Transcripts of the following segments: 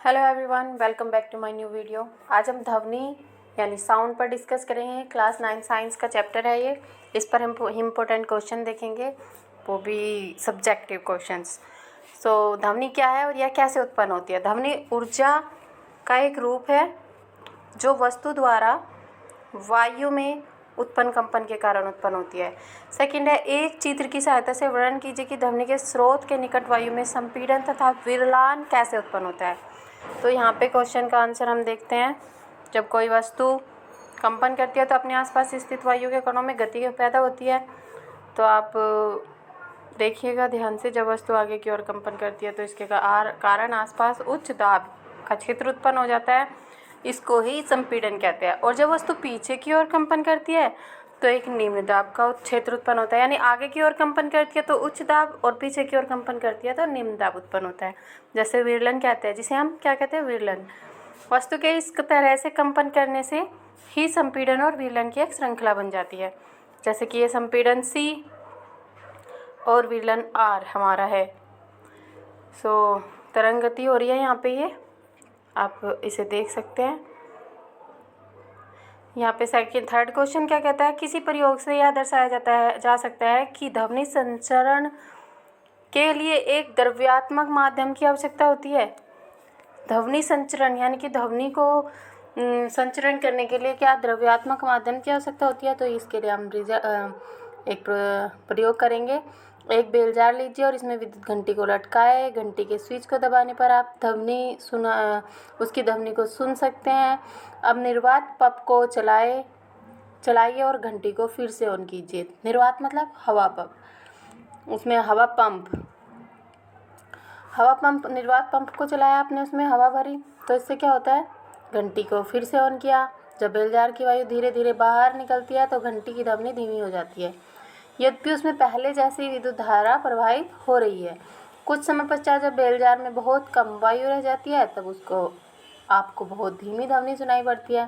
Hello everyone, welcome back to my new video. आज हम ध्वनि यानी साउंड पर डिस्कस करेंगे। क्लास 9 साइंस का चैप्टर है ये। इस पर हम इम्पोर्टेंट क्वेश्चन देखेंगे, वो भी सब्जेक्टिव क्वेश्चंस। सो ध्वनि क्या है और यह कैसे उत्पन्न होती है। ध्वनि ऊर्जा का एक रूप है जो वस्तु द्वारा वायु में उत्पन्न कंपन के कारण उत्पन्न होती है। सेकंड है, एक चित्र की सहायता से वर्णन कीजिए कि ध्वनि के स्रोत के निकट वायु में संपीड़न तथा विरलान कैसे उत्पन्न होता है। तो यहाँ पे क्वेश्चन का आंसर हम देखते हैं। जब कोई वस्तु कंपन करती है तो अपने आसपास स्थित वायु के कणों में गति पैदा होती है। तो आप देखिएगा ध्यान से, जब वस्तु आगे की ओर कंपन करती है तो इसके कारण आसपास उच्च दाब का क्षेत्र उत्पन्न हो जाता है। इसको ही संपीड़न कहते हैं। और जब वस्तु पीछे की ओर कंपन करती है तो एक निम्न दाब का क्षेत्र उत्पन्न होता है। यानी आगे की ओर कंपन करती है तो उच्च दाब और पीछे की ओर कंपन करती है तो निम्न दाब उत्पन्न होता है। जैसे विरलन कहते हैं, जिसे हम क्या कहते हैं, विरलन। वस्तु के इस तरह से कंपन करने से ही संपीड़न और विरलन की एक श्रृंखला बन जाती है। जैसे कि ये संपीड़न C और विरलन R हमारा है। सो तरंग गति हो रही है यहाँ पे, ये आप इसे देख सकते हैं। यहाँ पे थर्ड क्वेश्चन क्या कहता है, किसी प्रयोग से यह दर्शाया जा सकता है कि ध्वनि संचरण के लिए एक द्रव्यात्मक माध्यम की आवश्यकता होती है। ध्वनि संचरण यानी कि ध्वनि को संचरण करने के लिए क्या द्रव्यात्मक माध्यम की आवश्यकता होती है। तो इसके लिए हम एक प्रयोग करेंगे। एक बेलजार लीजिए और इसमें विद्युत घंटी को लटकाए। घंटी के स्विच को दबाने पर आप उसकी ध्वनि को सुन सकते हैं। अब निर्वात पंप को चलाइए और घंटी को फिर से ऑन कीजिए। निर्वात मतलब हवा पंप। उसमें निर्वात पंप को चलाया आपने, उसमें हवा भरी, तो इससे क्या होता है, घंटी को फिर से ऑन किया। जब बेलजार की वायु धीरे धीरे बाहर निकलती है तो घंटी की ध्वनि धीमी हो जाती है। यद्यपि उसमें पहले जैसी विद्युत धारा प्रवाहित हो रही है। कुछ समय पश्चात जब बेलजार में बहुत कम वायु रह जाती है तब आपको बहुत धीमी ध्वनि सुनाई पड़ती है।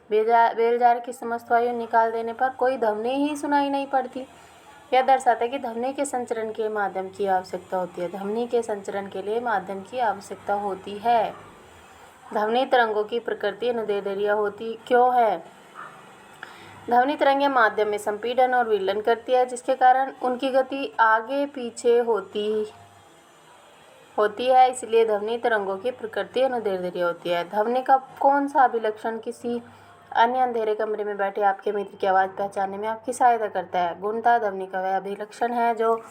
बेलजार की समस्त वायु निकाल देने पर कोई ध्वनि ही सुनाई नहीं पड़ती। यह दर्शाता है कि ध्वनि के संचरण के माध्यम की आवश्यकता होती है। ध्वनि के संचरण के लिए माध्यम की आवश्यकता होती है। ध्वनि तरंगों की प्रकृति अनुदैर्ध्य होती क्यों है। ध्वनि तरंगें माध्यम में संपीड़न और विरलन करती है, जिसके कारण उनकी गति आगे पीछे होती है। इसलिए ध्वनि तरंगों की प्रकृति अनुदैर्ध्य होती है। ध्वनि का कौन सा अभिलक्षण किसी अन्य अंधेरे कमरे में बैठे आपके मित्र की आवाज़ पहचानने में आपकी सहायता करता है। गुणता ध्वनि का वह अभिलक्षण है जो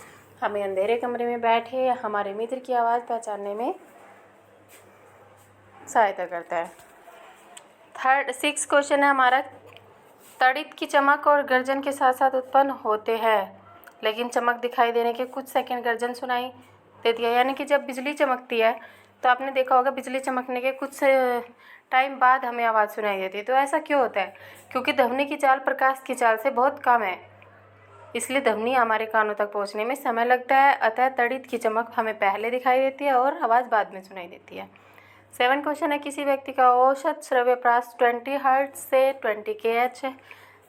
हमें अंधेरे कमरे में बैठे हमारे मित्र की आवाज़ पहचानने में सहायता करता है। 6 क्वेश्चन है हमारा, तड़ित की चमक और गर्जन के साथ साथ उत्पन्न होते हैं, लेकिन चमक दिखाई देने के कुछ सेकंड गर्जन सुनाई देती है। यानी कि जब बिजली चमकती है तो आपने देखा होगा बिजली चमकने के कुछ टाइम बाद हमें आवाज़ सुनाई देती है। तो ऐसा क्यों होता है, क्योंकि ध्वनि की चाल प्रकाश की चाल से बहुत कम है, इसलिए ध्वनि हमारे कानों तक पहुंचने में समय लगता है। अतः तड़ित की चमक हमें पहले दिखाई देती है और आवाज़ बाद में सुनाई देती है। 7 क्वेश्चन है, किसी व्यक्ति का औसत श्रव्य प्रास 20 हर्ट्ज से 20 kHz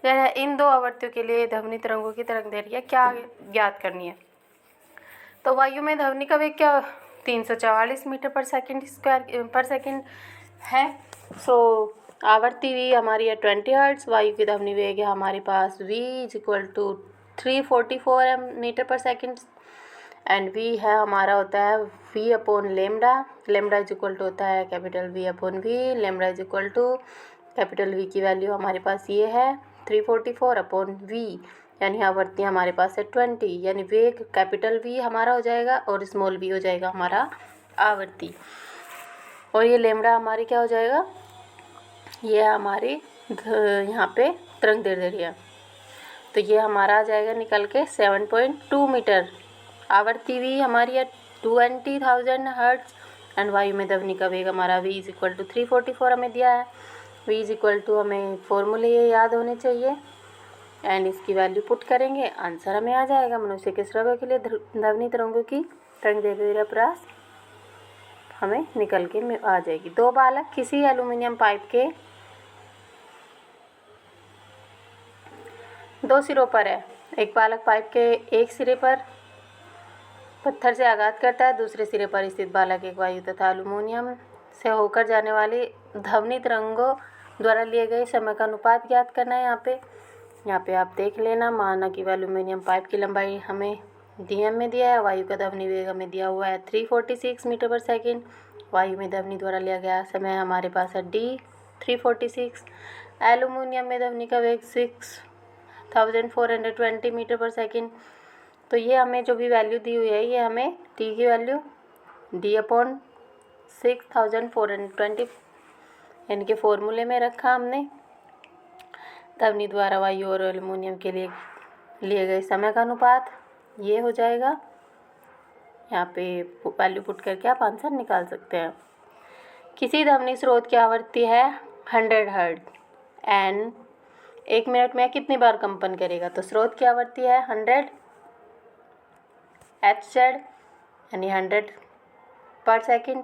है। इन दो आवृत्तियों के लिए ध्वनि तरंगों की तरंगदैर्घ्य क्या ज्ञात करनी है। तो वायु में ध्वनि का वेग क्या 344 मीटर पर सेकंड है। सो आवृत्ति v हमारी है 20 हर्ट्ज। वायु की ध्वनि वेग है हमारे पास v = 344 मीटर पर सेकंड एंड v है हमारा होता है v/λ। लैम्डा इक्वल टू होता है capital V/v। Lambda equal to capital V की वैल्यू हमारे पास ये है 344/v, यानी आवृत्ति हमारे पास है 20, यानी वेग कैपिटल V हमारा हो जाएगा और स्मॉल v हो जाएगा हमारा आवृत्ति। और ये लैम्डा हमारी क्या हो जाएगा, ये है हमारी यहाँ पे तरंगदैर्घ्य। तो ये हमारा आ जाएगा निकल के 7.2 मीटर। आवृत्ति v हमारी है 20,000 हर्ट्ज एंड वायु में ध्वनि का वेग हमारा v = 344 हमें दिया है। v = हमें फॉर्मूले ये याद होने चाहिए एंड इसकी वैल्यू पुट करेंगे, आंसर हमें आ जाएगा। मनुष्य के श्रव्य के लिए ध्वनि तरंगों की तरंगदैर्घ्य प्रास हमें निकल के आ जाएगी। 2 बालक किसी एल्युमिनियम पाइप के 2 सिरों पर है। एक बालक पाइप के एक सिरे पर पत्थर से आघात करता है, दूसरे सिरे पर स्थित बालक एक वायु तथा एल्युमिनियम से होकर जाने वाली ध्वनि तरंगों द्वारा लिए गए समय का अनुपात ज्ञात करना है। यहाँ पे आप देख लेना, माना कि एल्यूमिनियम पाइप की लंबाई हमें dm में दिया है, वायु का ध्वनि वेग हमें दिया हुआ है 346 मीटर पर सेकेंड। वायु में ध्वनि द्वारा लिया गया समय हमारे पास है d 346। एल्यूमिनियम में ध्वनि का वेग 6420 मीटर पर सेकेंड। तो ये हमें जो भी वैल्यू दी हुई है, ये हमें t की वैल्यू d/6420 यानी कि फॉर्मूले में रखा हमने। ध्वनि द्वारा वायु और एल्यूमिनियम के लिए लिए गए समय का अनुपात ये हो जाएगा। यहाँ पे वैल्यू पुट करके आप आंसर निकाल सकते हैं। किसी ध्वनि स्रोत की आवृत्ति है 100 हर्ट्ज एन 1 मिनट में कितनी बार कंपन करेगा? तो स्रोत की आवृत्ति है 100 Hz यानी 100 पर सेकेंड।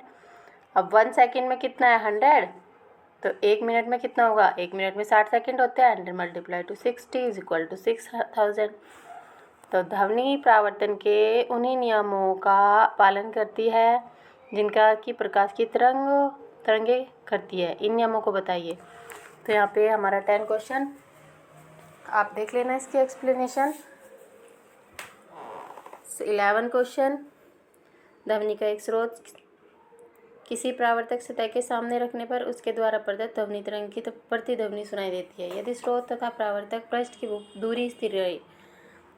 अब 1 सेकेंड में कितना है 100, तो 1 मिनट में कितना होगा? 1 मिनट में 60 सेकेंड होते हैं। 100 multiply to 60 is equal to 6000। तो ध्वनि परावर्तन के उन्हीं नियमों का पालन करती है जिनका कि प्रकाश की तरंगे करती है। इन नियमों को बताइए। तो यहाँ पे हमारा 10 क्वेश्चन आप देख लेना, इसकी एक्सप्लेनेशन। 11 क्वेश्चन, ध्वनि का एक स्रोत किसी परावर्तक सतह के सामने रखने पर उसके द्वारा प्रदत्त ध्वनि तरंग की प्रतिध्वनि सुनाई देती है। यदि स्रोत तथा परावर्तक पृष्ठ की दूरी स्थिर रही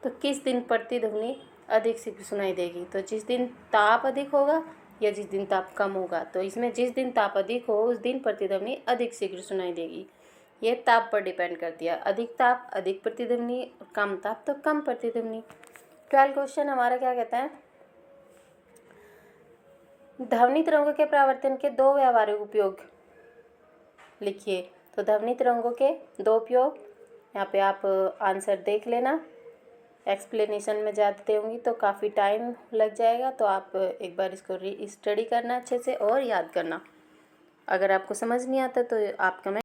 तो किस दिन प्रतिध्वनि अधिक शीघ्र सुनाई देगी? तो जिस दिन ताप अधिक होगा या जिस दिन ताप कम होगा। तो इसमें जिस दिन ताप अधिक हो उस दिन प्रतिध्वनि अधिक शीघ्र सुनाई देगी। ये ताप पर डिपेंड करती है। अधिक ताप अधिक प्रतिध्वनि, कम ताप तो कम प्रतिध्वनि। 12 क्वेश्चन हमारा क्या कहता है? ध्वनि तरंगों के परावर्तन के 2 व्यावहारिक उपयोग लिखिए। तो ध्वनि तरंगों के 2 उपयोग, यहाँ पे आप आंसर देख लेना। एक्सप्लेनेशन में ज़्यादा होंगी तो काफ़ी टाइम लग जाएगा, तो आप एक बार इसको स्टडी करना अच्छे से और याद करना। अगर आपको समझ नहीं आता तो आप कमेंट